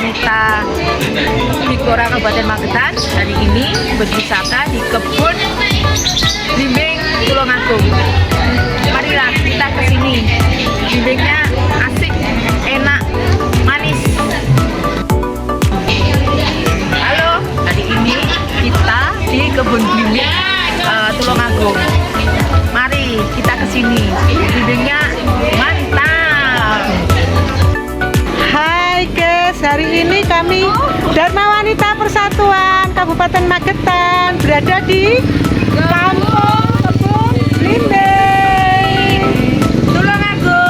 wanita di Blora Kabupaten Magetan hari ini berwisata di kebun blimbing Tulungagung. Marilah kita ke sini. Blimbingnya asik, enak, manis. Halo, hari ini kita di kebun blimbing Tulungagung. Mari kita ke sini. Blimbingnya mantap. Hai guys, hari ini kami Dharma Wanita Persatuan Kabupaten Magetan berada di Kampung Kebun Blimbing Tulungagung.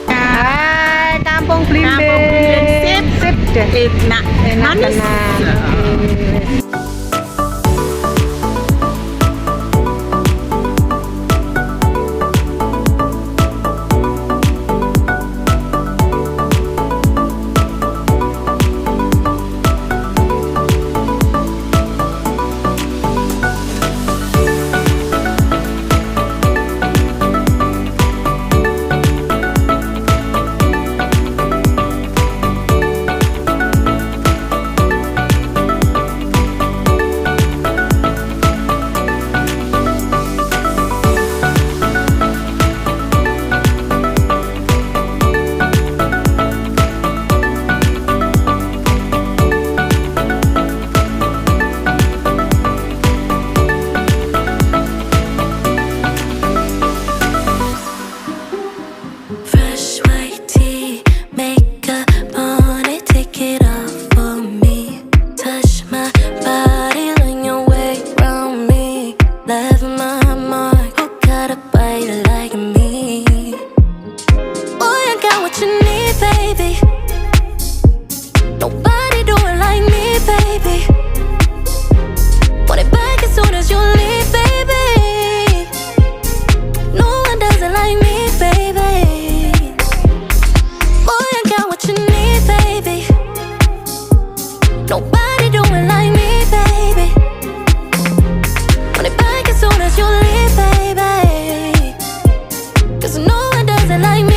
Hai Kampung Blimbing. Sip deh. Enak, Manis. Fresh white tee, makeup on it, take it off for me. Touch my body, lean your way around me. Left my mark, who got a bite like me? Boy, I got what you need, baby. Nobody do it like me, baby. Want it back as soon as you leave, baby. No one does it like me, baby. Nobody do it like me, baby. Want it back as soon as you leave, baby. 'Cause no one does it like me.